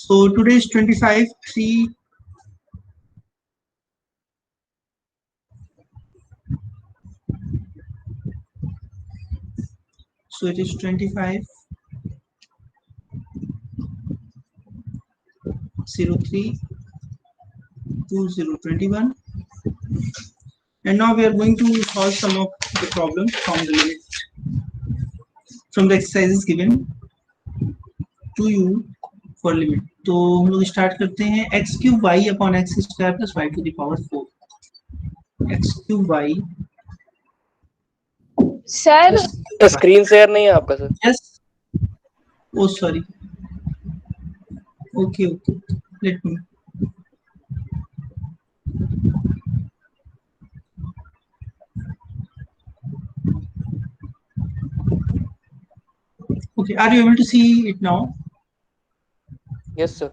So today is 25 3. So it is 25 03 2021, and now we are going to solve some of the problems from the limit from the exercises given to you for limit. तो हम लोग start करते हैं x cube y upon x square plus y to the power 4. x cube y sir screen share नहीं है आपका sir. Yes, oh sorry, okay let me. Okay, are you able to see it now? Yes sir.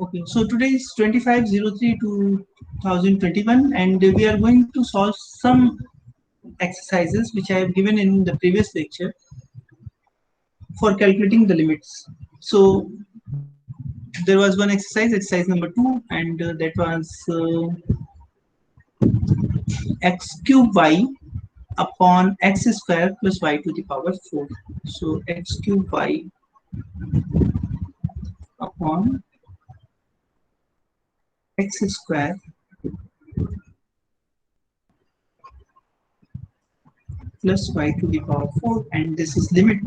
Okay, so today is 25/03/2021, and we are going to solve some exercises which I have given in the previous lecture for calculating the limits. So there was one exercise number 2, and that was x cube y upon x square plus y to the power 4. So x cube y upon x square plus y to the power 4, and this is limit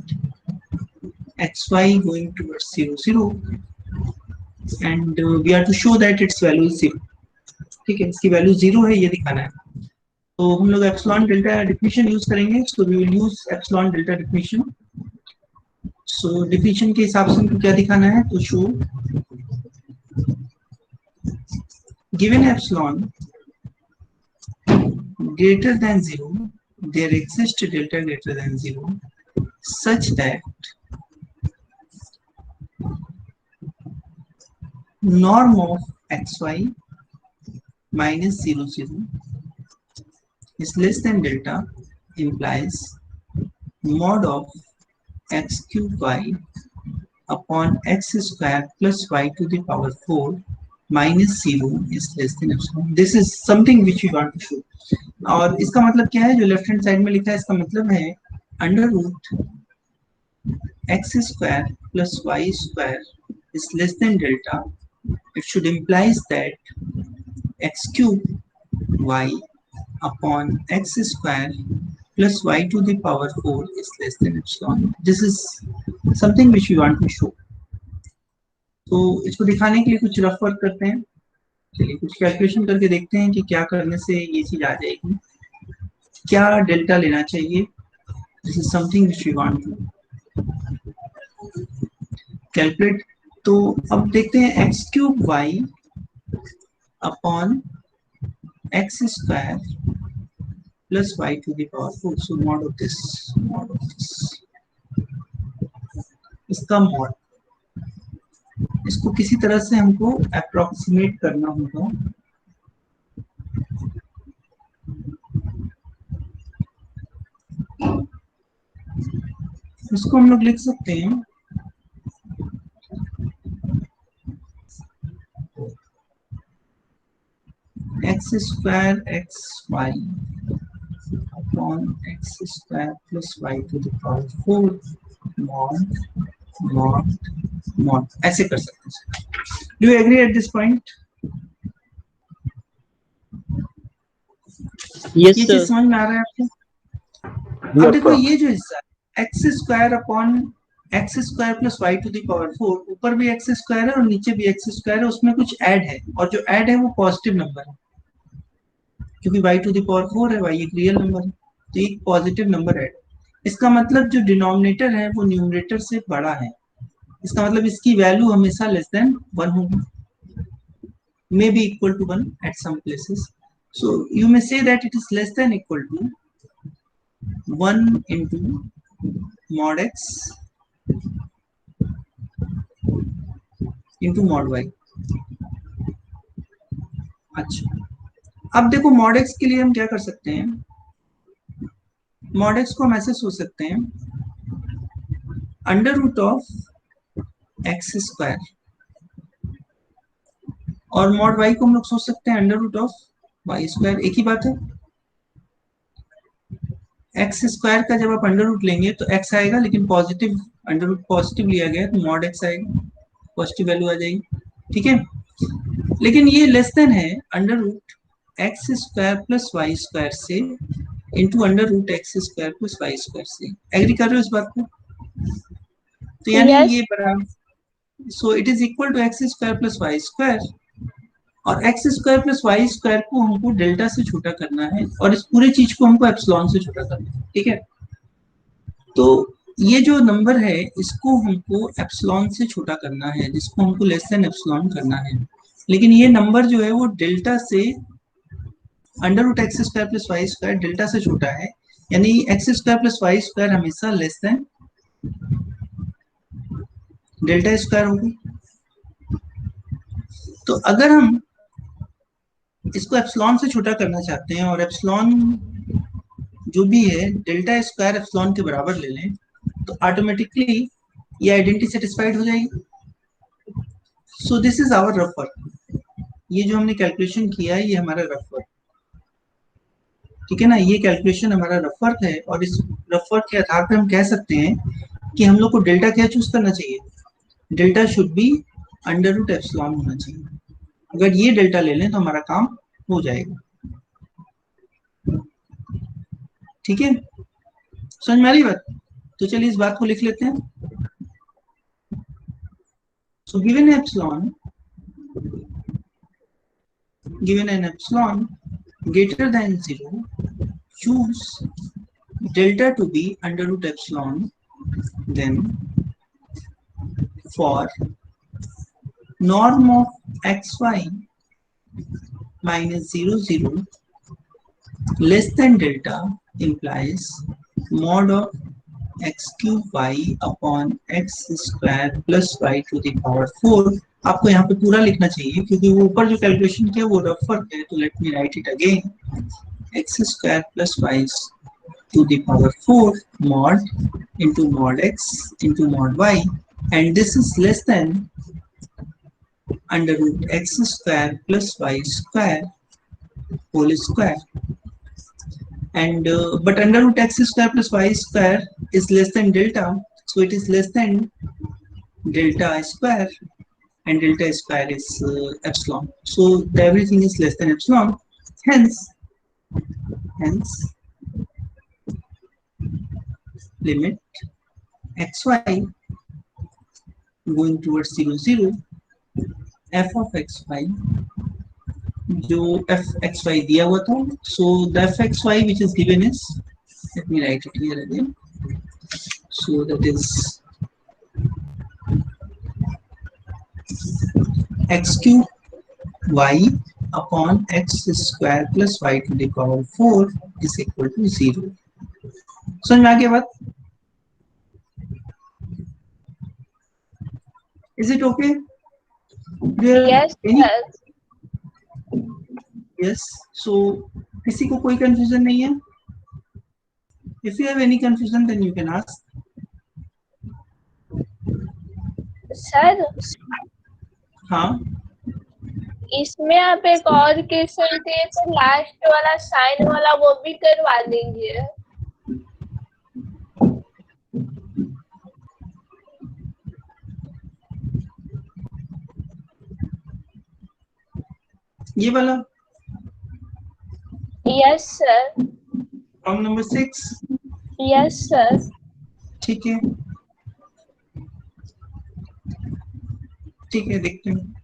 xy going towards 0 0, and we are to show that its value is 0. ठीक है, इसकी value 0 है ये दिखाना है. तो हम लोग एप्सिलॉन डेल्टा डेफिनेशन यूज करेंगे. So we will use epsilon delta definition. So definition के हिसाब से हमको क्या दिखाना है, तो show given epsilon greater than 0 there exists delta greater than 0 such that norm of xy minus 0 0 is less than delta implies mod of x cube y upon x square plus y to the power 4 minus 0 is less than epsilon. This is something which we want to show. और इसका मतलब क्या है, जो left hand side में लिखा है इसका मतलब है under root x square plus y square is less than delta. It should implies that x cube y upon x square plus y to the power 4 is less than epsilon. This is something which we want to show. तो इसको दिखाने के लिए कुछ rough work करते हैं. चलिए कुछ कैलकुलेशन करके देखते हैं कि क्या करने से ये चीज आ जाएगी. क्या डेल्टा लेना चाहिए. This is something which we want to calculate. तो अब देखते हैं x cube y upon x square plus y to the power 4. So mod of this इसका मॉड, इसको किसी तरह से हमको अप्रोक्सीमेट करना होगा. इसको हम लोग लिख सकते हैं x square x y upon x square plus y to the power 4 mod mod mod. ऐसे कर सकते हैं. Do you agree at this point? ये चीज समझ में आ रहा है आपको? अब देखो ये जो हिस्सा x square upon x square plus y to the power 4, ऊपर भी एक्स स्क्वायर है और नीचे भी एक्स स्क्वायर है, उसमें कुछ ऐड है, और जो ऐड है वो पॉजिटिव नंबर है क्योंकि वाई टू द पावर 4 है, वाई एक रियल नंबर है, तो एक पॉजिटिव नंबर ऐड. इसका मतलब जो डिनोमिनेटर है वो न्यूमरेटर से बड़ा है. इसका मतलब इसकी वैल्यू हमेशा लेस देन 1 होगी, may be equal to 1 at some places. So you may say that it is less than equal to 1 into mod x into mod y. अच्छा, अब देखो mod x के लिए हम क्या कर सकते हैं. mod x को हम ऐसे सोच सकते हैं under root of x square, और मॉड वाई को हम लोग सोच सकते हैं under root of y square, एक ही बात है। एक्स स्क्वायर का जब आप अंडर रूट लेंगे तो एक्स आएगा, लेकिन पॉजिटिव अंडर रूट पॉजिटिव लिया गया है तो मॉड एक्स आएगा, पॉजिटिव वैल्यू आ जाएगी, ठीक है। लेकिन ये लेस देन है under root x square plus y square से into under root x square plus y square से। एग्री कर रहे हो इस बात को? तो यानी यस ये बराबर, so it is equal to x square plus y square, और x square plus y square को हमको डेल्टा से छोटा करना है, और इस पूरे चीज को हमको एप्सिलॉन से छोटा करना है, ठीक है। तो ये जो नंबर है इसको हमको एप्सिलॉन से छोटा करना है, जिसको हमको लेस देन एप्सिलॉन करना है। लेकिन ये नंबर जो है वो डेल्टा से, under root x square plus y square delta से छोटा है, यानी x square plus y square हमेशा लेस देन डेल्टा स्क्वायर होगी। तो अगर हम इसको एप्सिलॉन से छोटा करना चाहते हैं और एप्सिलॉन जो भी है डेल्टा स्क्वायर एप्सिलॉन के बराबर ले लें, तो ऑटोमेटिकली ये आइडेंटिटी सेटिस्फाइड हो जाएगी। So this is our rough work. ये जो हमने कैलकुलेशन किया है ये हमारा रफ वर्क, ठीक है ना। ये कैलकुलेशन हमारा रफ वर्क है, और इस रफ वर्क के आधार पर हम कह सकते हैं कि हम लोग को डेल्टा क्या चूज करना चाहिए। Delta should be under root epsilon होना चाहिए। अगर ये डेल्टा ले लें तो हमारा काम हो जाएगा, ठीक है। समझ में आ रही बात? तो चलिए इस बात को लिख लेते हैं। So given epsilon, given an epsilon greater than 0, choose delta to be under root epsilon. Then for norm of xy minus 0 0 less than delta implies mod of x cube y upon x square plus y to the power 4। आपको यहाँ पे पूरा लिखना चाहिए क्योंकि वो ऊपर जो कैलकुलेशन किया वो रफ वर्क है। तो let me right it again, x square plus y to the power 4 mod into mod x into mod y, and this is less than under root x square plus y square whole square, and but under root x square plus y square is less than delta, so it is less than delta square, and delta square is epsilon, so everything is less than epsilon. Hence limit xy going towards 0 0 f of xy, जो f xy दिया हुआ था, so the f xy which is given is, let me write it here again, so that is x cube y upon x square plus y to the power 4 is equal to 0। समझ में आ गया बात? Is it okay? Yes, yes. Yes. So किसी को कोई confusion नहीं है? If you have any confusion, then you can ask. Sir हाँ, इसमें आप एक और क्वेश्चन दिए थे लास्ट वाला साइन वाला, वो भी करवा दीजिए। ये वाला yes sir. Problem number 6। Yes sir. ठीक है, ठीक है, देखते हैं।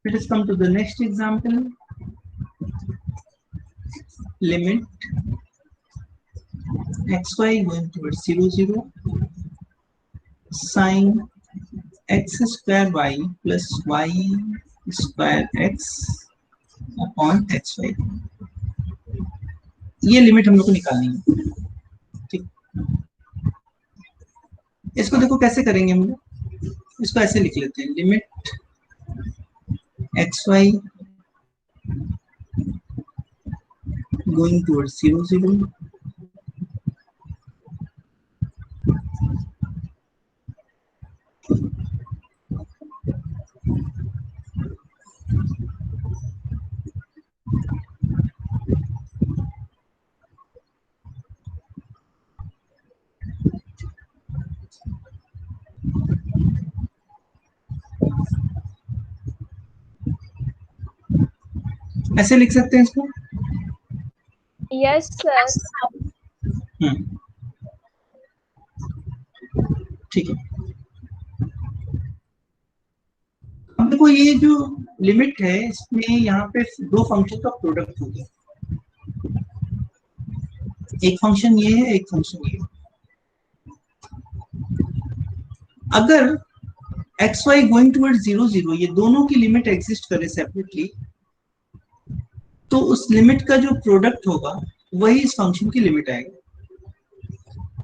Let us come to the next example. Limit xy going towards 0 0 sine x square y plus y square x upon xy। ये लिमिट हम लोग को निकालनी है, ठीक। इसको देखो कैसे करेंगे हम लोग, इसको ऐसे लिख लेते हैं, limit x y going towards 0 0, ऐसे लिख सकते हैं इसको। Yes sir. ठीक है। अब देखो ये जो लिमिट है इसमें यहाँ पे दो फंक्शन का प्रोडक्ट हो गया, एक फंक्शन ये है, एक फंक्शन ये है। अगर एक्स वाई गोइंग टूवर्ड्स 0 0 ये दोनों की लिमिट एग्जिस्ट करे सेपरेटली, तो उस लिमिट का जो प्रोडक्ट होगा वही इस फंक्शन की लिमिट आएगा।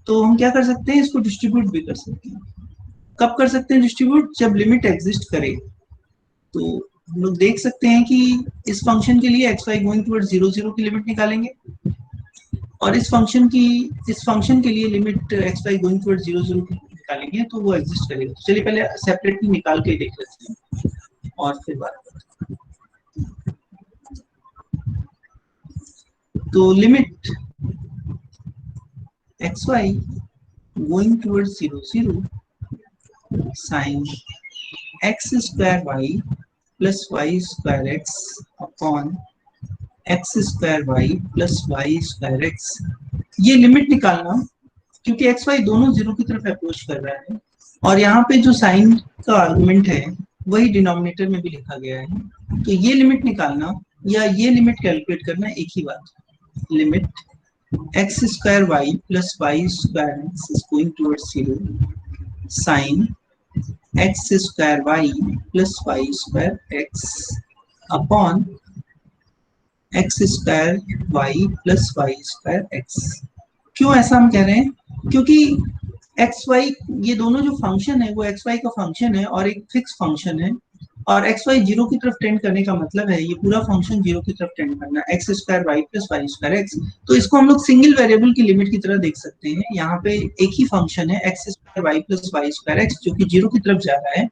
तो हम क्या कर सकते हैं, इसको डिस्ट्रीब्यूट भी कर सकते हैं। कब कर सकते हैं डिस्ट्रीब्यूट? जब लिमिट एग्जिस्ट करे। तो हम लोग देख सकते हैं कि इस फंक्शन के लिए एक्स वाई गोइंग टूवर्ड्स 0 0 की लिमिट निकालेंगे, और इस फंक्शन के लिए limit x y going towards 0 0 की निकालेंगे, तो वो एग्जिस्ट करेगा। तो चलिए पहले सेपरेटली निकाल के देख लेते हैं और फिर बात करते हैं। तो limit x y going towards 0 0 sine x square y plus y square x upon x square y plus y square x, ये लिमिट निकालना, क्योंकि एक्स वाई दोनों जीरो की तरफ अप्रोच कर रहा है, और यहाँ पे जो साइन का आर्गुमेंट है वही डिनोमिनेटर में भी लिखा गया है। तो ये लिमिट निकालना या ये लिमिट कैलकुलेट करना एक ही बात है। Limit x square y plus y square x is going towards 0 sine x square y plus y square x upon x square y plus y square x. क्यों ऐसा हम कह रहे हैं? क्योंकि एक्स वाई ये दोनों जो फंक्शन है वो एक्स वाई का फंक्शन है और एक फिक्स फंक्शन है, और एक्स वाई जीरो की तरफ टेंड करने का मतलब है ये पूरा फंक्शन जीरो की तरफ टेंड करना, x square y plus y square x. तो इसको हम लोग सिंगल वेरिएबल की लिमिट की तरह देख सकते हैं। यहाँ पे एक ही फंक्शन है x square y plus y square x जो कि जीरो की तरफ जा रहा है,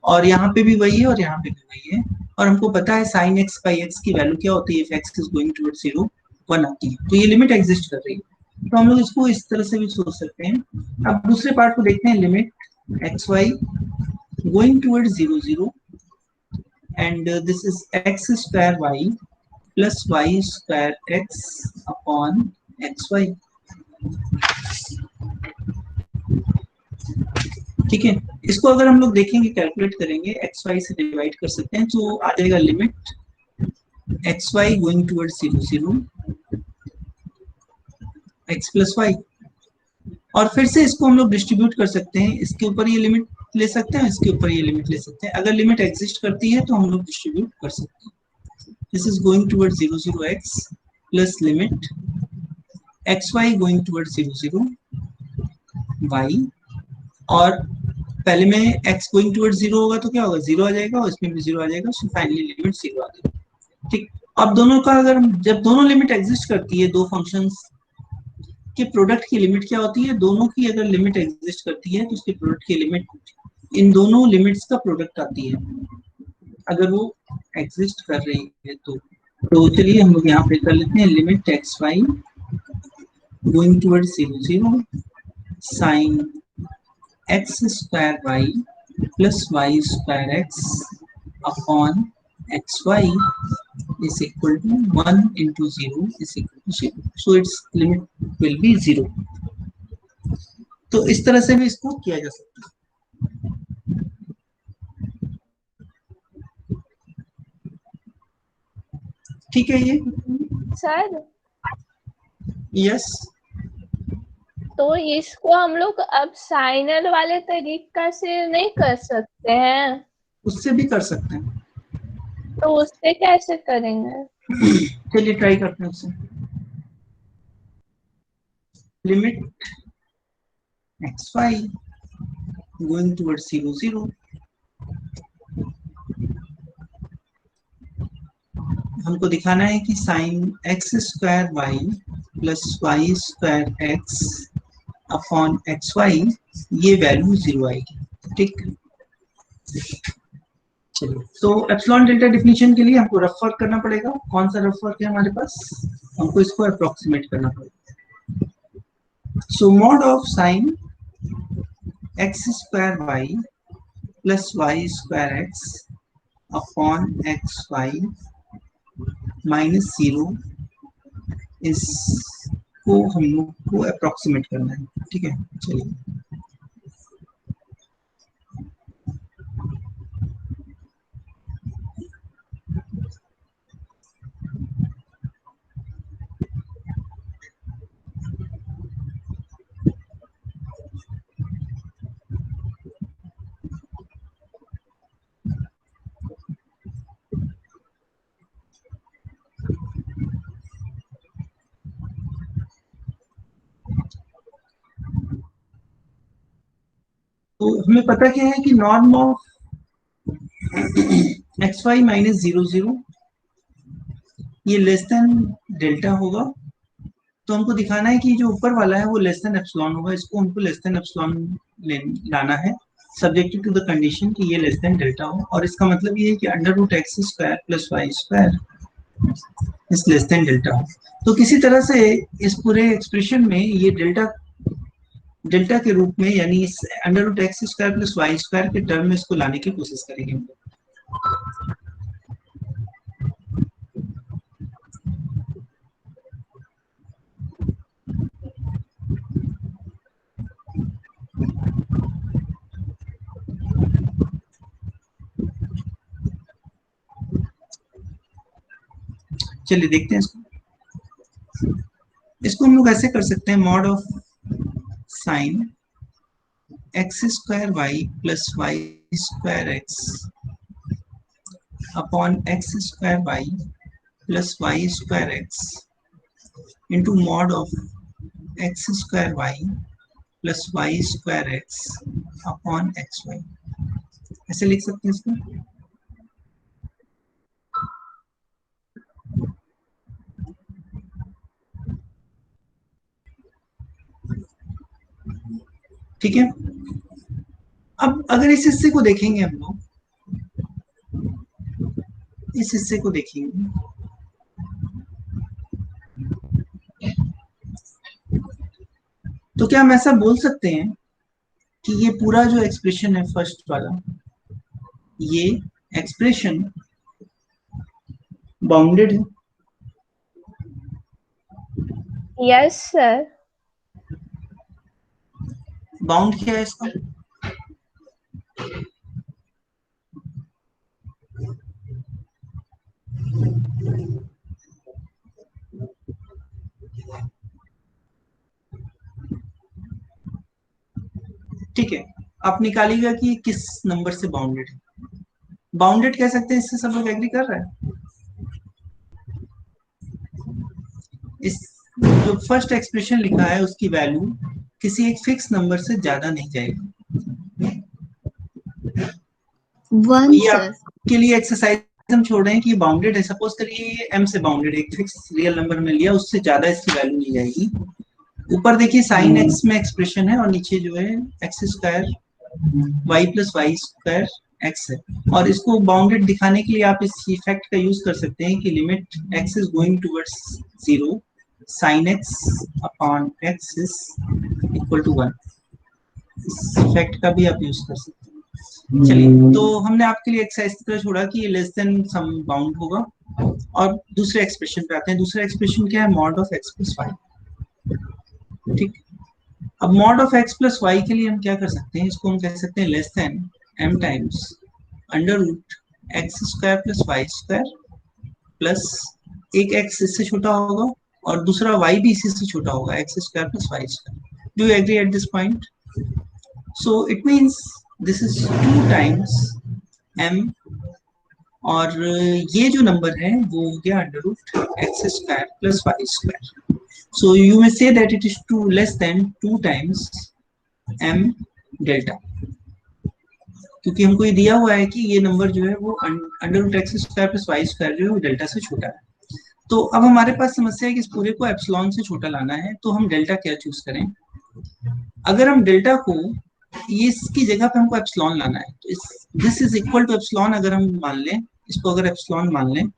और यहाँ पे भी वही है और यहाँ पे भी वही है, और हमको पता है साइन एक्स बाई एक्स की वैल्यू क्या होती है if x is going towards 0 1 आती है। तो ये लिमिट एग्जिस्ट कर रही है। तो हम लोग इसको इस तरह से भी सोच सकते हैं। अब दूसरे पार्ट को देखते हैं, limit x y going towards 0 0 and this is x square y plus y square x upon xy। ठीक है, इसको अगर हम लोग देखेंगे कैलकुलेट करेंगे एक्स वाई से डिवाइड कर सकते हैं, तो आ जाएगा limit x y going towards 0 0 x plus y, और फिर से इसको हम लोग डिस्ट्रीब्यूट कर सकते हैं। इसके ऊपर ये लिमिट ले सकते हैं, इसके ऊपर ये लिमिट ले सकते हैं। अगर लिमिट एग्जिस्ट करती है तो हम लोग डिस्ट्रीब्यूट कर सकते हैं। This is going towards 0 0 x plus limit x y going towards 0 0 y, और पहले में x गोइंग टुवर्ड्स 0 होगा तो क्या होगा, 0 आ जाएगा, और इसमें भी 0 आ जाएगा, सो फाइनली लिमिट 0 आ जाएगा। ठीक, अब दोनों का अगर जब दोनों लिमिट एग्जिस्ट करती है, दो फंक्शंस के प्रोडक्ट की लिमिट क्या होती है, दोनों की अगर लिमिट एग्जिस्ट करती है तो उसके प्रोडक्ट की लिमिट इन दोनों लिमिट्स का प्रोडक्ट आती है, अगर वो एग्जिस्ट कर रही है तो चलिए हम लोग यहाँ पे कर लेते हैं, limit x y going towards 0 0 sine x square y plus y square x upon x y is equal to 1 into 0 is equal to 0, so its limit will be 0। तो इस तरह से भी इसको किया जा सकता है। ठीक है ये सर यस। तो इसको हम लोग अब साइनल वाले तरीका से नहीं कर सकते हैं? उससे भी कर सकते हैं। तो उससे कैसे करेंगे? चलिए ट्राई करते हैं उससे। Limit x y going towards 0 0 हमको दिखाना है कि sine x square y plus y square x upon x y ये वैल्यू 0 आएगी। ठीक, चलिए तो एप्सिलॉन डेल्टा डेफिनेशन के लिए हमको रफ वर्क करना पड़ेगा। कौन सा रफ वर्क है हमारे पास? हमको इसको अप्रोक्सीमेट करना पड़ेगा। So mod of sine x square y plus y square x upon x y minus 0 इसको हम लोग को अप्रोक्सीमेट करना है। ठीक है, चलिए तो हमें पता क्या है कि norm of x y minus 0 ये लेस देन डेल्टा होगा। तो हमको दिखाना है कि जो ऊपर वाला है वो लेस देन एप्सिलॉन होगा, इसको हमको लेस देन एप्सिलॉन लाना है सब्जेक्टेड टू द कंडीशन कि ये लेस देन डेल्टा हो। और इसका मतलब ये है कि under root x square plus y square is less than delta हो। तो किसी तरह से इस पूरे एक्सप्रेशन में ये डेल्टा के रूप में यानी इस under root x square plus y square के टर्म में इसको लाने की कोशिश करेंगे हम लोग। चलिए देखते हैं इसको हम लोग ऐसे कर सकते हैं, mod of sine x square y plus y square x upon x square y plus y square x into mod of x square y plus y square x upon x y. ऐसे लिख सकते हैं इसको। ठीक है, अब अगर इस हिस्से को देखेंगे हम लोग, इस हिस्से को देखेंगे तो क्या हम ऐसा बोल सकते हैं कि ये पूरा जो एक्सप्रेशन है फर्स्ट वाला, ये एक्सप्रेशन बाउंडेड है? Yes sir. बाउंड क्या है इसका? ठीक है, आप निकालिएगा कि ये किस नंबर से बाउंडेड है। बाउंडेड कह सकते हैं, इससे सब लोग एग्री कर रहे हैं। इस जो फर्स्ट एक्सप्रेशन लिखा है उसकी वैल्यू किसी एक फिक्स नंबर से ज्यादा नहीं जाएगी। ये आपके लिए एक्सरसाइज हम छोड़ रहे हैं कि ये बाउंडेड है। सपोज करिए ये m से बाउंडेड है, एक फिक्स रियल नंबर में लिया, उससे ज्यादा इसकी वैल्यू नहीं जाएगी। ऊपर देखिए साइन x में एक्सप्रेशन है और नीचे जो है x square y plus y square x है। और इसको बाउंडेड दिखाने के लिए आप इस इफेक्ट का यूज कर सकते हैं कि limit x is going towards 0 sin x upon x is equal to 1। इस इफेक्ट का भी आप यूज कर सकते हैं। चलिए, तो हमने आपके लिए एक्सरसाइज की तरह छोड़ा कि ये लेस देन सम बाउंड होगा। और दूसरे एक्सप्रेशन पे आते हैं। दूसरा एक्सप्रेशन क्या है? Mod of x plus y. ठीक, अब mod of x plus y के लिए हम क्या कर सकते हैं? इसको हम कह सकते हैं less than m times under root x square plus y square plus एक x इससे छोटा होगा और दूसरा y भी इसी से छोटा होगा, x square plus y square. Do you agree at this point? So it means this is 2 times m और ये जो नंबर है वो हो गया under root x square plus y square. So you may say that it is less than 2 times m delta. क्योंकि हमको ये दिया हुआ है कि ये नंबर जो है वो under root x square plus y square जो है वो डेल्टा से छोटा है। तो अब हमारे पास समस्या है कि इस पूरे को एप्सिलॉन से छोटा लाना है, तो हम डेल्टा क्या चूज करें? अगर हम डेल्टा को ये इसकी जगह पे हमको एप्सिलॉन लाना है, तो इस this is equal to epsilon अगर हम मान लें, इसको अगर एप्सिलॉन मान लें,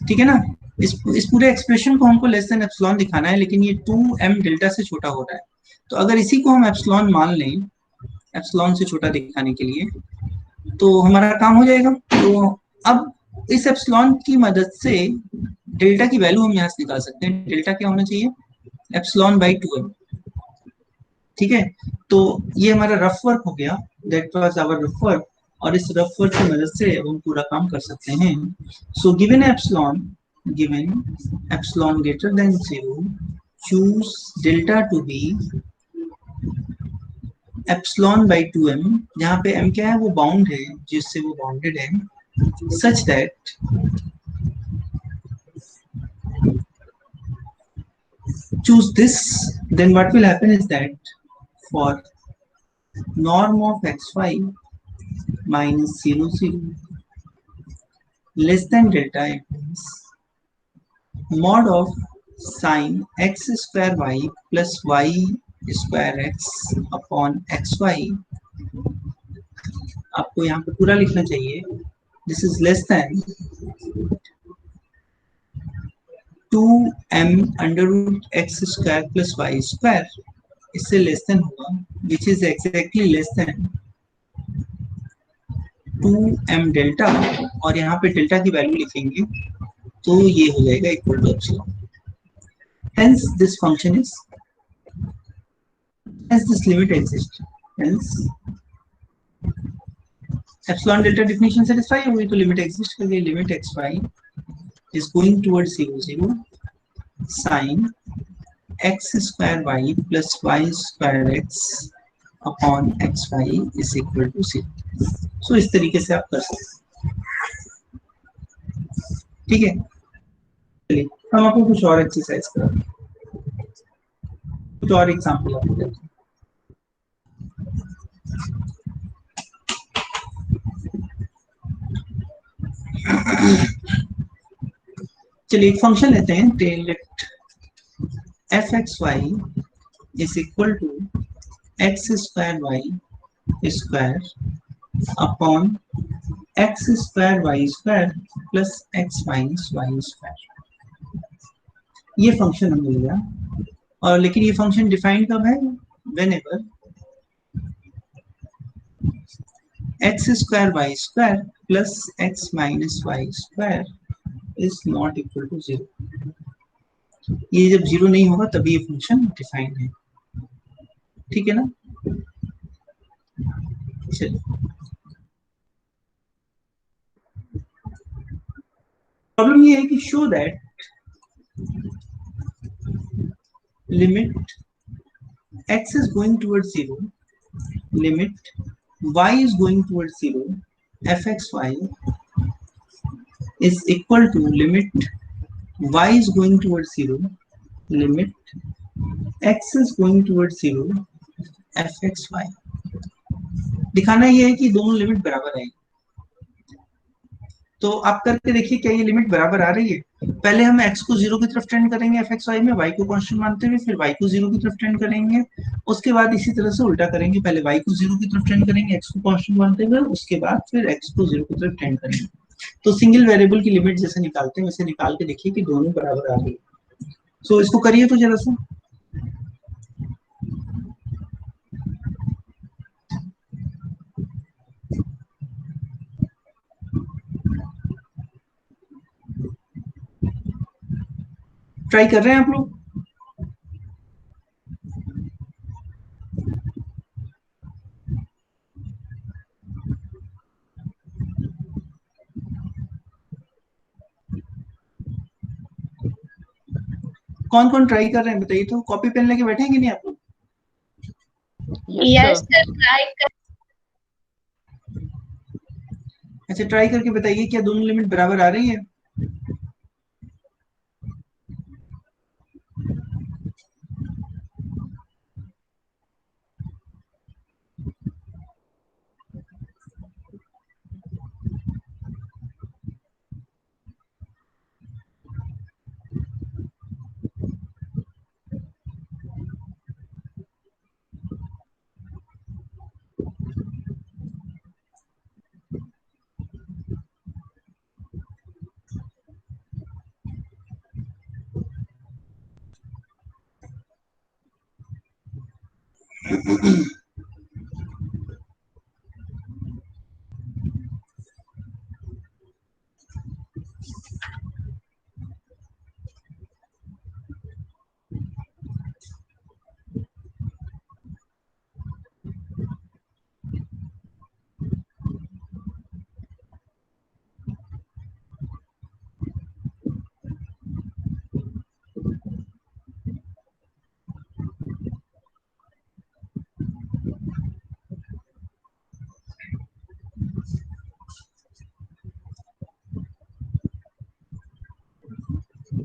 ठीक है ना। इस पूरे एक्सप्रेशन को हमको लेस देन एप्सिलॉन दिखाना है, लेकिन ये 2m डेल्टा से छोटा हो रहा है। तो अगर इसी को हम एप्सिलॉन मान लें, एप्सिलॉन से छोटा दिखाने के लिए, तो हमारा काम हो जाएगा। तो अब इस एप्सिलॉन की मदद से डेल्टा की वैल्यू हम यहाँ से निकाल सकते हैं। डेल्टा क्या होना चाहिए? Epsilon by 2m। ठीक है, तो ये हमारा रफ वर्क हो गया, that was our rough work. और इस रफ वर्क की मदद से अब हम पूरा काम कर सकते हैं। So given epsilon greater than 0, choose delta to be epsilon by 2m, जहाँ पे m क्या है, वो बाउंड है जिससे वो बाउंडेड है, such that choose this, then what will happen is that for norm of xy minus 0 0 less than delta, it means mod of sin x square y plus y square x upon xy, आपको यहाँ पे पूरा लिखना चाहिए, this is less than 2m under root x square plus y square, इससे less than होगा, which is exactly less than 2m delta, और यहाँ पे डेल्टा की वैल्यू लिखेंगे तो ये हो जाएगा equal to epsilon. Hence this function is, as this limit exists, hence epsilon delta definition satisfy हुई, तो लिमिट एग्जिस्ट कर गई, limit x y is going towards 0 0 sin x square y plus y square x upon xy is equal to 0। सो इस तरीके से आप कर सकते हैं, ठीक है। चलिए हम आपको कुछ और एक्सरसाइज कराते हैं, कुछ और एग्जाम्पल आपको देते हैं। चलिए एक फंक्शन लेते हैं, tell let f x y is equal to x square y square upon x square y square plus x minus y square. ये फंक्शन हमें लिया, और लेकिन ये फंक्शन डिफाइन कब है? Whenever x square y square plus x minus y square is not equal to 0। ये जब 0 नहीं होगा तभी ये फंक्शन डिफाइन है, ठीक है ना। चलिए प्रॉब्लम ये है कि show that limit x is going towards 0, limit y is going towards 0, fxy is equal to limit y is going towards 0, limit x is going towards 0, fxy। दिखाना ये है कि दोनों लिमिट बराबर आएगी। तो आप करके देखिए क्या ये लिमिट बराबर आ रही है। पहले हम x को 0 की तरफ टेंड करेंगे fxy में, y को कांस्टेंट मानते हुए, फिर y को 0 की तरफ टेंड करेंगे, उसके बाद इसी तरह से उल्टा करेंगे, पहले y को 0 की तरफ टेंड करेंगे x को कांस्टेंट मानते हुए, उसके बाद फिर x को 0 की तरफ टेंड करेंगे। तो सिंगल वेरिएबल की लिमिट जैसे निकालते हैं वैसे निकाल के देखिए कि दोनों बराबर आ रही है। सो इसको करिए तो जरा सा। ट्राई कर रहे हैं आप लोग? कौन कौन ट्राई कर रहे हैं बताइए, तो कॉपी पेन लेके बैठेंगे नहीं आप लोग? यस सर, ट्राई कर। अच्छा ट्राई करके बताइए क्या दोनों लिमिट बराबर आ रही है?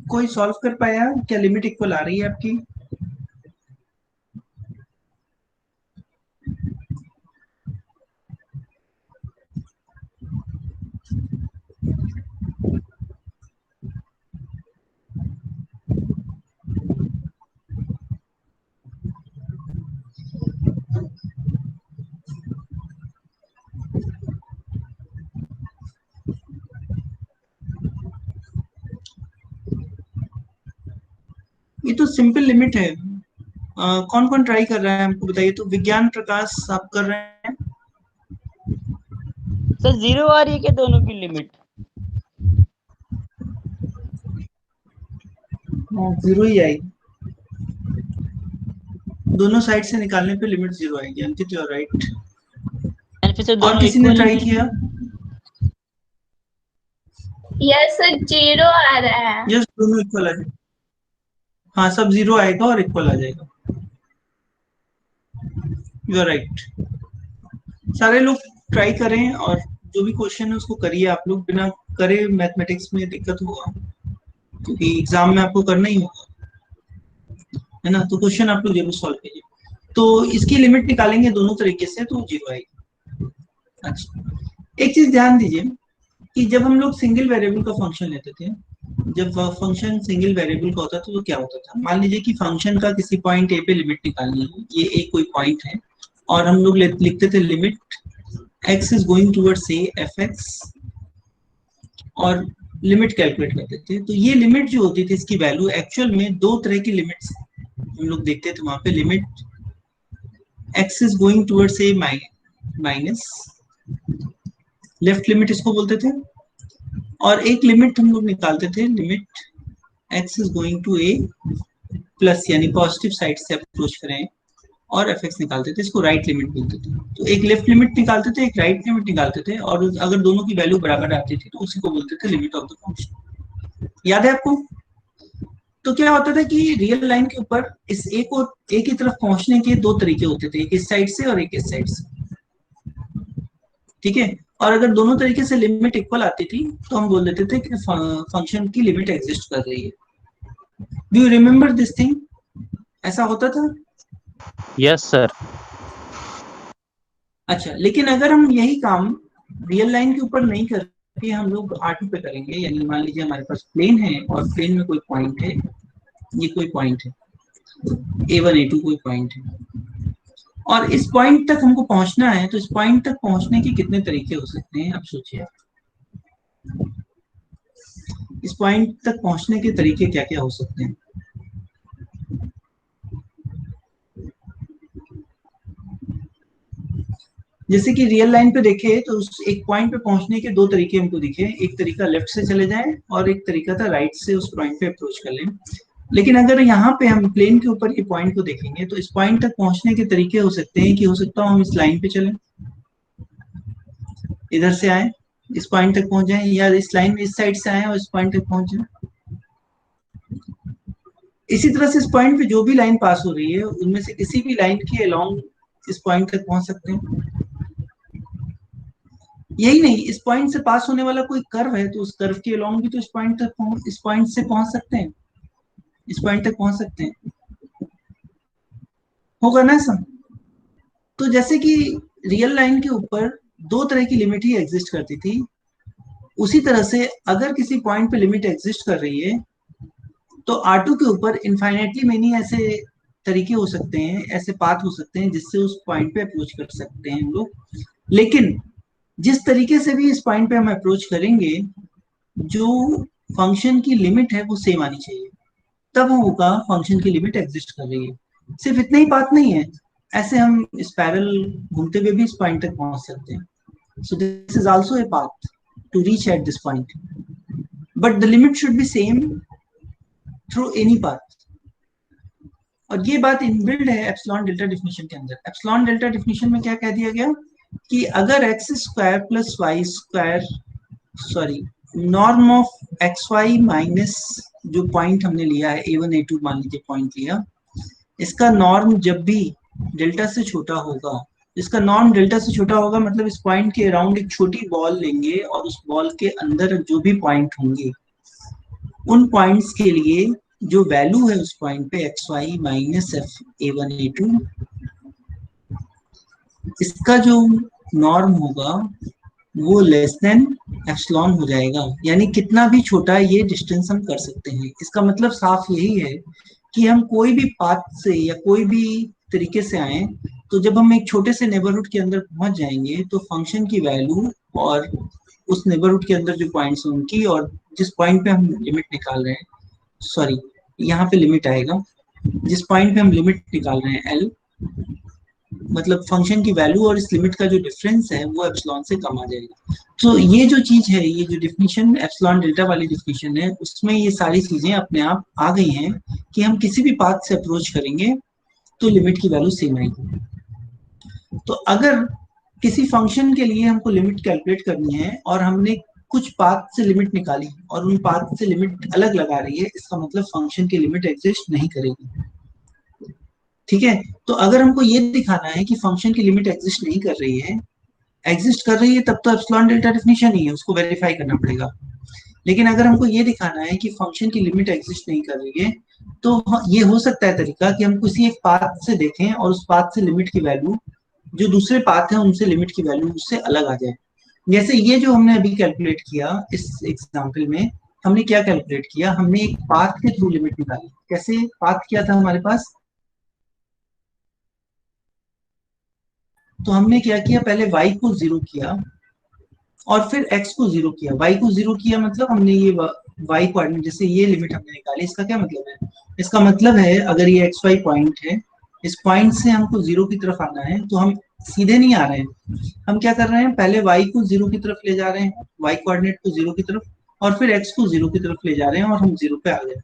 कोई सॉल्व कर पाया? क्या लिमिट इक्वल आ रही है आपकी? ये तो सिंपल लिमिट है। कौन कौन ट्राई कर रहा है हमको बताइए तो। विज्ञान प्रकाश आप कर रहे हैं? सर जीरो आ रही है क्या दोनों की लिमिट? जीरो ही आएगी, दोनों साइड से निकालने पे लिमिट जीरो आएगी। अंकित यू आर राइट। यानी फिर सर और दोनों किसी ने इक्वल ट्राई हैं। किया? यस सर, जीरो आ रहा है। यस, दोनों इक्वल आ जाएगा। हाँ, सब जीरो आएगा और इक्वल आ जाएगा। You are right. सारे लोग ट्राई करें और जो भी क्वेश्चन है उसको करिए आप लोग। बिना करे मैथमेटिक्स में दिक्कत होगा, क्योंकि एग्जाम में आपको करना ही होगा, है ना। तो क्वेश्चन आप लोग जरूर सॉल्व कीजिए। तो इसकी लिमिट निकालेंगे दोनों तरीके से, तो जीरो आएगी। अच्छा, एक चीज ध्यान दीजिए कि जब हम लोग सिंगल वेरिएबल का फंक्शन लेते थे, जब फंक्शन सिंगल वेरिएबल का होता था तो क्या होता था। मान लीजिए कि फंक्शन का किसी पॉइंट ए पे लिमिट निकालनी है, ये एक कोई पॉइंट है, और हम लोग लिखते थे limit x is going towards A F x, और लिमिट कैलकुलेट करते थे। तो ये लिमिट जो होती थी, इसकी वैल्यू एक्चुअल में दो तरह की लिमिट्स हम लोग देखते थे वहां पे। Limit x is going towards a minus, left limit इसको बोलते थे। और एक लिमिट हम लोग निकालते थे, limit x is going to a plus, यानी पॉजिटिव साइड से अप्रोच करें, और एफ एक्स निकालते थे। इसको राइट लिमिट बोलते थे। तो एक लेफ्ट लिमिट निकालते थे, एक राइट लिमिट निकालते थे, और अगर दोनों की वैल्यू बराबर आती थी तो उसी को बोलते थे लिमिट ऑफ द फंक्शन। याद है आपको? तो क्या होता था कि रियल लाइन के ऊपर इस ए को, ए की तरफ पहुंचने के दो तरीके होते थे, एक इस साइड से और एक इस साइड से, ठीक है। और अगर दोनों तरीके से लिमिट इक्वल आती थी तो हम बोल देते थे कि फंक्शन की लिमिट एग्जिस्ट कर रही है। Do you remember this thing? ऐसा होता था? Yes sir. अच्छा, लेकिन अगर हम यही काम रियल लाइन के ऊपर नहीं करके हम लोग R2 पे करेंगे, यानी मान लीजिए हमारे पास प्लेन है और प्लेन में कोई पॉइंट है, ये कोई पॉइंट है A1 A2 कोई पॉइंट है, और इस पॉइंट तक हमको पहुंचना है, तो इस पॉइंट तक पहुंचने के कितने तरीके हो सकते हैं? आप सोचिए, इस पॉइंट तक पहुंचने के तरीके क्या क्या हो सकते हैं? जैसे कि रियल लाइन पे देखे तो उस एक पॉइंट पे पहुंचने के दो तरीके हमको दिखे। एक तरीका लेफ्ट से चले जाएं और एक तरीका था राइट से उस पॉइंट पे अप्रोच कर लें। लेकिन अगर यहाँ पे हम प्लेन के ऊपर ये पॉइंट को देखेंगे तो इस पॉइंट तक पहुंचने के तरीके हो सकते हैं कि हो सकता है हम इस लाइन पे चलें, इधर से आए इस पॉइंट तक पहुंच जाए, या इस लाइन में इस साइड से आए और इस पॉइंट तक पहुंच जाए। इसी तरह से इस पॉइंट पे जो भी लाइन पास हो रही है उनमें से किसी भी लाइन के अलोंग इस पॉइंट तक पहुंच सकते हैं। यही नहीं, इस पॉइंट से पास होने वाला कोई कर्व है तो उस कर्व के अलोंग भी तो इस पॉइंट तक इस पॉइंट से पहुंच सकते हैं, इस पॉइंट तक पहुंच सकते हैं। होगा ना ऐसा? तो जैसे कि रियल लाइन के ऊपर दो तरह की लिमिट ही एग्जिस्ट करती थी, उसी तरह से अगर किसी पॉइंट पे लिमिट एग्जिस्ट कर रही है तो R2 के ऊपर इनफाइनेटली मेनी ऐसे तरीके हो सकते हैं, ऐसे पाथ हो सकते हैं जिससे उस पॉइंट पे अप्रोच कर सकते हैं हम लोग। लेकिन जिस तरीके से भी इस पॉइंट पे हम अप्रोच करेंगे, जो फंक्शन की लिमिट है वो सेम आनी चाहिए, तब होगा फंक्शन की लिमिट एग्जिस्ट कर रही है। सिर्फ इतना ही बात नहीं है, ऐसे हम स्पाइरल घूमते हुए भी इस पॉइंट तक पहुंच सकते हैं. So this is also a path to reach at this point, but the limit should be same through any path. और ये बात इनबिल्ड है एप्सिलॉन डेल्टा डेफिनेशन के अंदर. एप्सिलॉन डेल्टा डेफिनेशन में क्या कह दिया गया कि अगर x square plus y square norm of x y minus जो पॉइंट हमने लिया है a1 a2 मान लीजिए पॉइंट लिया, इसका नॉर्म जब भी डेल्टा से छोटा होगा, इसका नॉर्म डेल्टा से छोटा होगा मतलब इस पॉइंट के अराउंड एक छोटी बॉल लेंगे और उस बॉल के अंदर जो भी पॉइंट होंगे उन पॉइंट्स के लिए जो वैल्यू है उस पॉइंट पे x y minus F a1 a2, इसका जो नॉर्म होगा वो लेस देन एप्सिलॉन हो जाएगा. यानी कितना भी छोटा ये डिस्टेंस हम कर सकते हैं. इसका मतलब साफ यही है कि हम कोई भी पाथ से या कोई भी तरीके से आए तो जब हम एक छोटे से नेबरहुड के अंदर पहुंच जाएंगे तो फंक्शन की वैल्यू और उस नेबरहुड के अंदर जो पॉइंट्स हैं उनकी और जिस पॉइंट पे हम लिमिट निकाल रहे हैं, यहाँ पे लिमिट आएगा, जिस पॉइंट पे हम लिमिट निकाल रहे हैं एल, मतलब फंक्शन की वैल्यू और इस लिमिट का जो डिफरेंस है वो एप्सिलॉन से कम आ जाएगा. तो ये जो चीज है, ये जो डेफिनेशन एप्सिलॉन डेल्टा वाली डेफिनेशन है, उसमें ये सारी चीजें अपने आप आ गई हैं कि हम किसी भी पाथ से अप्रोच करेंगे तो लिमिट की वैल्यू सेम आएगी. तो अगर किसी फंक्शन के लिए हमको लिमिट कैलकुलेट करनी है और हमने कुछ पाथ से लिमिट निकाली और उन पाथ से लिमिट अलग लगा रही है, इसका मतलब फंक्शन की लिमिट एग्जिस्ट नहीं करेगी. ठीक है, तो अगर हमको ये दिखाना है कि फंक्शन की लिमिट एग्जिस्ट नहीं कर रही है, एग्जिस्ट कर रही है तब तो एप्सिलॉन डेल्टा डेफिनेशन ही है, उसको वेरीफाई करना पड़ेगा. लेकिन अगर हमको ये दिखाना है कि फंक्शन की लिमिट एग्जिस्ट नहीं कर रही है तो ये हो सकता है तरीका कि हम किसी एक पाथ से देखें और उस पाथ से लिमिट की वैल्यू जो दूसरे पाथ है उनसे लिमिट की वैल्यू उससे अलग आ जाए. जैसे ये जो हमने अभी कैलकुलेट किया इस एग्जाम्पल में, हमने क्या कैलकुलेट किया, हमने एक पाथ के थ्रू लिमिट निकाली. कैसे पाथ किया था हमारे पास, तो हमने क्या किया, पहले y को 0 किया और फिर x को 0 किया. y को 0 किया मतलब हमने ये y कोऑर्डिनेट, जैसे ये लिमिट हमने निकाली, इसका क्या मतलब है, इसका मतलब है अगर ये xy पॉइंट है, इस पॉइंट से हमको 0 की तरफ आना है तो हम सीधे नहीं आ रहे हैं, हम क्या कर रहे हैं, पहले y को 0 की तरफ ले जा रहे हैं, y कोऑर्डिनेट को 0 की तरफ, और फिर x को 0 की तरफ ले जा रहे हैं और हम 0 पे आ गए.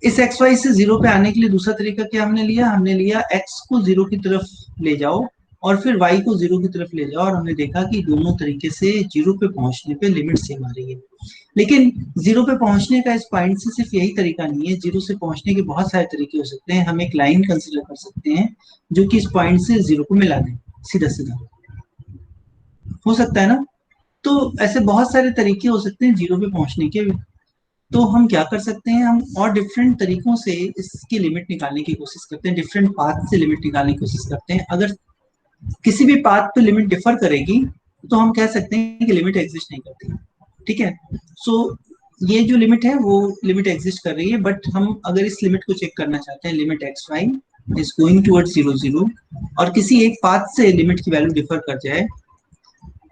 इस xy से 0 पे आने के लिए दूसरा तरीका क्या हमने लिया, हमने लिया x को 0 की तरफ ले जाओ और फिर y को 0 की तरफ ले जाओ, और हमने देखा कि दोनों तरीके से 0 पे पहुंचने पे लिमिट सेम आ रही है. लेकिन 0 पे पहुंचने का इस पॉइंट से सिर्फ यही तरीका नहीं है, 0 से पहुंचने के बहुत सारे तरीके हो सकते हैं. हम एक लाइन कंसिडर कर सकते हैं जो कि इस पॉइंट से 0 को मिला दे, सीधा सीधा हो सकता है ना. तो ऐसे बहुत सारे तरीके हो सकते हैं 0 पे पहुंचने के. तो हम क्या कर सकते हैं, हम और डिफरेंट तरीकों से इसकी लिमिट निकालने की कोशिश करते हैं, डिफरेंट पाथ से लिमिट निकालने की कोशिश करते हैं. अगर किसी भी पाथ पे लिमिट डिफर करेगी तो हम कह सकते हैं कि लिमिट एग्जिस्ट नहीं करती. ठीक है, सो ये जो लिमिट है वो लिमिट एग्जिस्ट कर रही है, बट हम अगर इस लिमिट को चेक करना चाहते हैं, limit x y is going towards 0 0, और किसी एक पाथ से लिमिट की वैल्यू डिफर कर जाए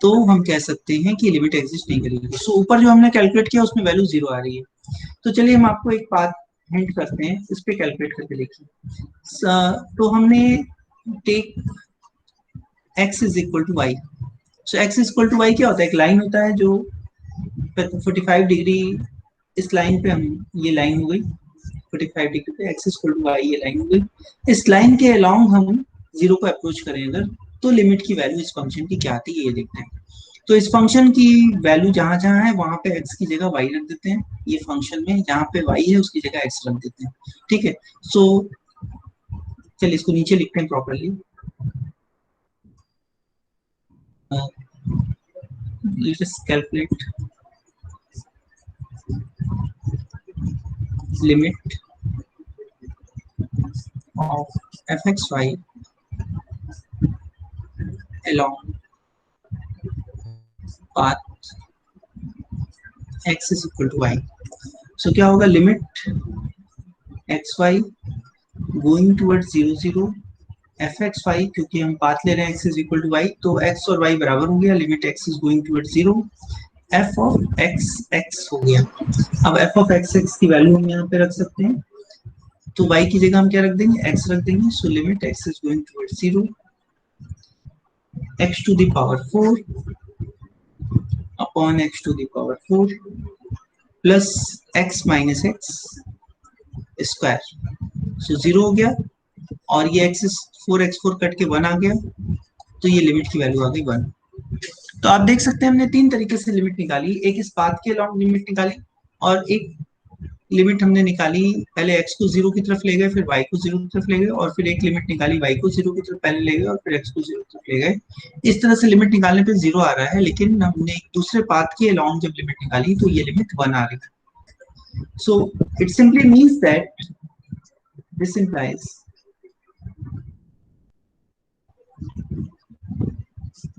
तो हम कह सकते हैं कि लिमिट एग्जिस्ट नहीं करेगी. सो ऊपर जो हमने कैलकुलेट किया उसमें वैल्यू 0 आ रही है. तो चलिए हम आपको एक पाथ हिंट करते हैं, इस पे कैलकुलेट करके देखिए. तो हमने take x is equal to y. So x is equal to y क्या होता है, एक लाइन होता है जो 45 डिग्री, इस लाइन पे हम, ये लाइन हो गई 45 डिग्री पे, x is equal to y, ये लाइन हो गई. इस लाइन के अलोंग हम 0 को अप्रोच करें अगर, तो लिमिट की वैल्यू इस फंक्शन की क्या आती है ये देखते हैं. तो इस फंक्शन की वैल्यू जहां जहां है वहां पे x की जगह y रख देते हैं. ये फंक्शन में जहां पे y है उसकी जगह x रख देते हैं. ठीक है, सो चलिए इसको नीचे लिखते हैं properly. Let's just calculate limit of fxy along path x is equal to y. So क्या होगा, limit xy going towards 0 0 fxy, क्योंकि हम पाथ ले रहे हैं x is equal to y, तो x और y बराबर हो गया, limit x is going towards 0, f of x x हो गया. अब f ऑफ x x की वैल्यू हम यहाँ पे रख सकते हैं. तो y की जगह हम क्या रख देंगे, x रख देंगे। So limit x is going towards 0 x to the power 4 upon x to the power 4 plus x minus x square. So 0 हो गया और ये x4 कट के 1 आ गया, तो ये लिमिट की वैल्यू आ गई 1। तो आप देख सकते हैं हमने तीन तरीके से लिमिट निकाली, एक इस पाथ के अलॉन्ग लिमिट निकाली और एक लिमिट हमने निकाली पहले x को 0 की तरफ ले गए, फिर y को 0 की तरफ ले गए, और फिर एक लिमिट निकाली y को 0 की तरफ पहले ले गए और फिर x को 0 की तरफ ले गए। इस तरह से लिमिट निकालने पे 0 आ रहा है, लेकिन हमने एक दूसरे पाथ के अलॉन्ग जब लिमिट निकाली तो ये लिमिट 1 आ रही है। So it simply means that this implies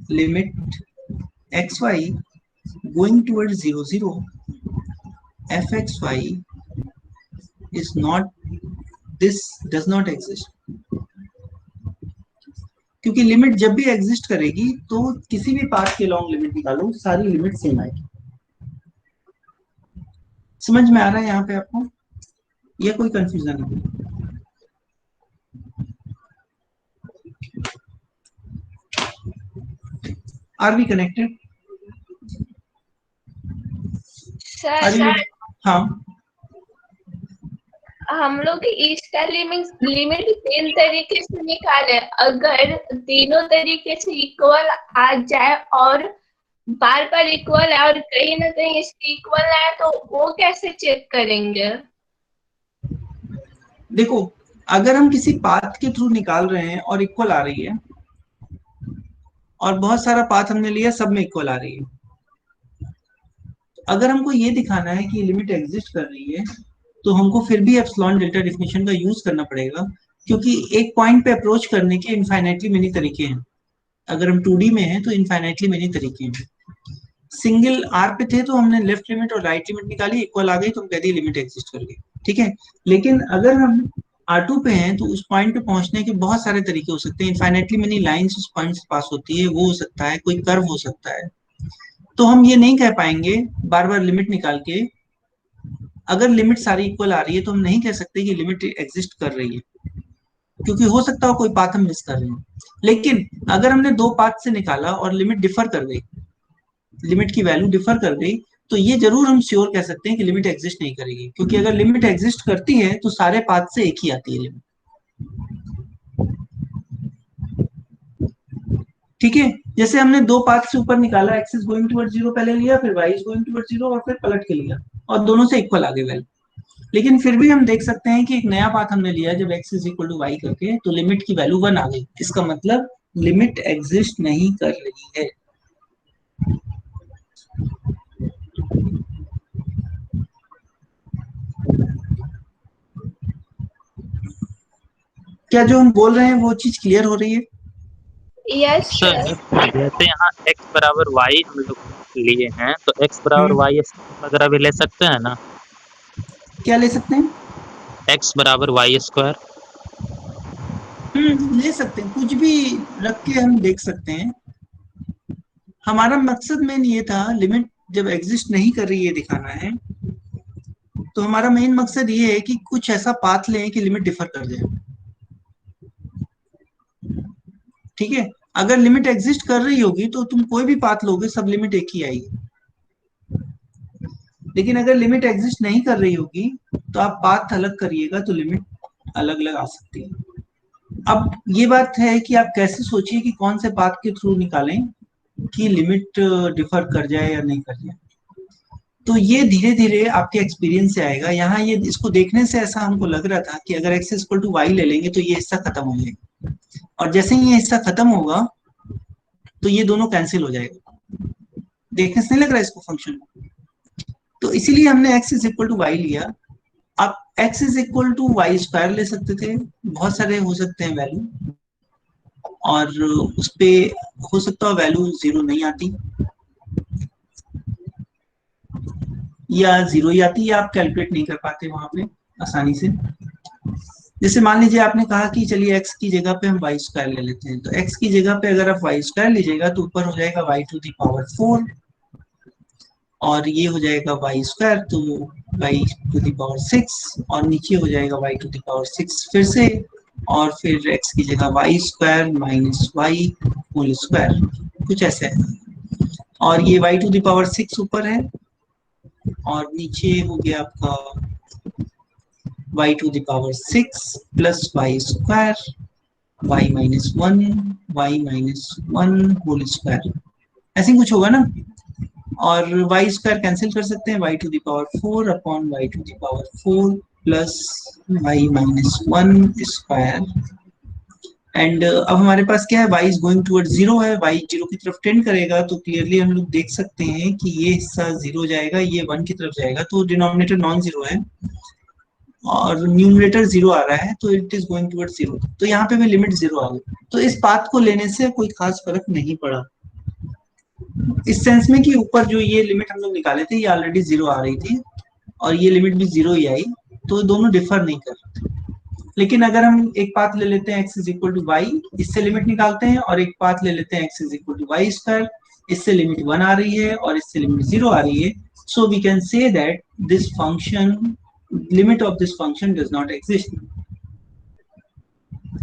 limit xy going towards 0 0 fxy is not, this does not exist। क्योंकि लिमिट जब भी एग्जिस्ट करेगी तो किसी भी पाथ के लॉन्ग लिमिट निकालो, सारी लिमिट सेम आएगी। समझ में आ रहा है यहाँ पे आपको, या कोई कंफ्यूजन है? Are we connected? सर हाँ, हम लोग इसका लिमिट तीन तरीके से निकाले, अगर तीनों तरीके से इक्वल आ जाए और बार बार इक्वल है और कहीं ना कहीं इसकी इक्वल है, तो वो कैसे चेक करेंगे? देखो अगर हम किसी पाथ के थ्रू निकाल रहे हैं और इक्वल आ रही है, और बहुत सारा पाथ हमने लिया सब में इक्वल आ रही है, अगर हमको ये दिखाना है कि लिमिट एग्जिस्ट कर रही है, तो हमको फिर भी एप्सिलॉन डेल्टा डेफिनेशन का यूज करना पड़ेगा, क्योंकि एक पॉइंट पे अप्रोच करने के इनफाइनाइटली मेनी तरीके हैं। अगर हम 2D में हैं तो इनफाइनाइटली मेनी तरीके हैं। सिंगल आर पे थे तो हमने लेफ्ट लिमिट और राइट लिमिट निकाली, इक्वल आ गई तो हम कह दिए लिमिट एग्जिस्ट कर गई, ठीक है। लेकिन अगर हम R2 पे हैं तो उस पॉइंट पे पहुंचने के बहुत सारे तरीके हो सकते हैं, इनफाइनाइटली मेनी लाइंस उस पॉइंट से पास होती है, वो हो सकता है, कोई कर्व हो सकता है। तो हम ये नहीं कह पाएंगे बार बार लिमिट निकाल के, अगर लिमिट सारी इक्वल आ रही है तो हम नहीं कह सकते कि लिमिट एग्जिस्ट कर रही है, क्योंकि हो सकता हो कोई पाथ हम मिस कर रहे हैं। लेकिन अगर हमने दो पाथ से निकाला और लिमिट डिफर कर गई, लिमिट की वैल्यू डिफर कर गई, तो ये जरूर हम श्योर कह सकते हैं कि लिमिट एग्जिस्ट नहीं करेगी, क्योंकि अगर लिमिट एग्जिस्ट करती है तो सारे पाथ से एक ही आती है लिमिट, ठीक है। जैसे हमने दो पाथ से ऊपर निकाला, x इज गोइंग टुवर्ड्स 0 पहले लिया, फिर y इज गोइंग टुवर्ड्स 0 और फिर पलट के लिया, और दोनों से इक्वल आ गए वैल्यू। लेकिन फिर भी हम देख सकते हैं कि एक नया पाथ हमने लिया जब x is equal to y करके, तो लिमिट की वैल्यू 1 आ गई। इसका मतलब लिमिट एग्जिस्ट नहीं कर रही है। क्या जो हम बोल रहे हैं वो चीज क्लियर हो रही है? यस सर जैसे यहाँ x बराबर y हम लोग लिए हैं, तो x बराबर y वगैरह भी ले सकते हैं ना? क्या ले सकते हैं? x बराबर y स्क्वायर। ले सकते हैं, कुछ भी रख के हम देख सकते हैं। हमारा मकसद मेन ये था, लिमिट जब एग्जिस्ट नहीं कर रही है दिखाना है, तो हमारा मेन मकसद ये है कि कुछ ऐसा पाथ लें कि लिमिट डिफर कर जाए, ठीक है। अगर लिमिट एग्जिस्ट कर रही होगी तो तुम कोई भी पाथ लोगे सब लिमिट एक ही आएगी, लेकिन अगर लिमिट एग्जिस्ट नहीं कर रही होगी तो आप पाथ अलग करिएगा तो लिमिट अलग अलग आ सकती है। अब ये बात है कि आप कैसे सोचिए कि कौन से पाथ के थ्रू निकालें कि लिमिट डिफर कर जाए या नहीं कर जाए। तो ये धीरे धीरे आपके एक्सपीरियंस से आएगा। यहाँ ये इसको देखने से ऐसा हमको लग रहा था कि अगर x इक्वल टू y ले लेंगे तो ये हिस्सा खत्म हो जाएगा, और जैसे ही ये हिस्सा खत्म होगा तो ये दोनों कैंसिल हो जाएगा। देखने से नहीं लग रहा है इसको फंक्शन? तो इसीलिए हमने x is equal to y लिया। आप x is equal to y square ले सकते थे, बहुत सारे हो सकते हैं वैल्यू, और उस पे हो सकता है वैल्यू 0 नहीं आती या 0 ही आती, या आप कैलकुलेट नहीं कर पाते वहां पे आसानी से। जैसे मान लीजिए आपने कहा कि चलिए x की जगह पे हम वाई स्क्वायर ले लेते हैं, तो x की जगह पे अगर आप वाई स्क्वायर लीजिएगा तो ऊपर हो जाएगा y टू द पावर 4, और ये हो जाएगा वाई स्क्वायर, तो वाई टू द पावर 6, और नीचे हो जाएगा वाई टू द पावर 6 फिर से, और फिर एक्स की जगह y square minus y whole square, कुछ ऐसे है। और ये वाई टू द पावर 6 ऊपर है, और नीचे हो गया आपका y to the power 6 plus y square y minus 1 whole square, ऐसे कुछ होगा ना। और वाई स्क्वायर कैंसिल कर सकते हैं, y to the power 4 upon y to the power 4 plus y minus 1 square. And अब हमारे पास क्या है, y इज गोइंग टुवर्ड 0 है, y 0 की तरफ टेंड करेगा, तो क्लियरली हम लोग देख सकते हैं कि ये हिस्सा 0 जाएगा, ये 1 की तरफ जाएगा, तो डिनोमिनेटर नॉन जीरो है और न्यूमरेटर 0 आ रहा है, तो इट इज गोइंग टुवर्ड 0, तो यहाँ पे भी लिमिट 0 आ गई। तो इस पाथ को लेने से कोई खास फर्क नहीं पड़ा, इस सेंस में कि ऊपर जो ये लिमिट हम लोग निकाले थे ये ऑलरेडी 0 आ रही थी और ये लिमिट भी 0 ही आई, तो दोनों डिफर नहीं कर रहे थे। लेकिन अगर हम एक पाथ ले लेते हैं x is equal to y, इससे लिमिट निकालते हैं, और एक पाथ ले लेते हैं x is equal to y square, इससे लिमिट 1 आ रही है और इससे लिमिट 0 आ रही है, so we can say that this function, limit of this function does not exist.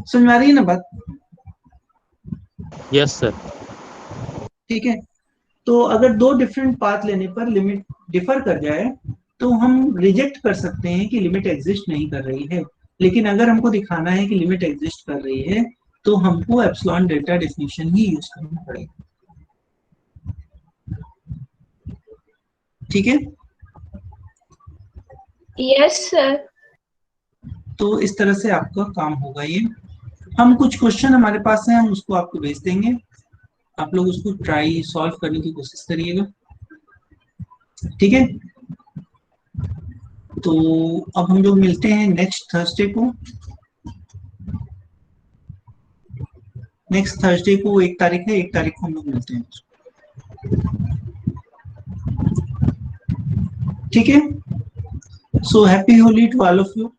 समझ में आ रही है ना बात? Yes sir. ठीक है, तो अगर दो डिफरेंट पाथ लेने पर लिमिट डिफर कर जाए तो हम रिजेक्ट कर सकते हैं कि लिमिट एग्जिस्ट नहीं कर रही है, लेकिन अगर हमको दिखाना है कि लिमिट एग्जिस्ट कर रही है तो हमको एप्सिलॉन डेल्टा डेफिनेशन ही यूज करना पड़ेगा। ठीक है, यस सर। तो इस तरह से आपका काम होगा। ये हम कुछ क्वेश्चन हमारे पास हैं, हम उसको आपको भेज देंगे, आप लोग उसको ट्राई सॉल्व करने की कोशिश करिएगा। ठीक है, तो अब हम लोग मिलते हैं नेक्स्ट थर्सडे को। नेक्स्ट थर्सडे को 1 तारीख है, 1 तारीख को हम लोग मिलते हैं। ठीक है, so happy Holi to all of you.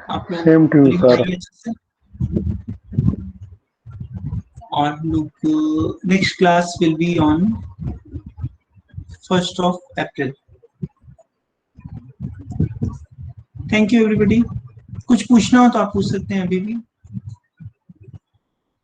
आप लोग सेम टू यू सर। और हम लोग next class will be on 1st of April। Thank you everybody. कुछ पूछना हो तो आप पूछ सकते हैं अभी भी।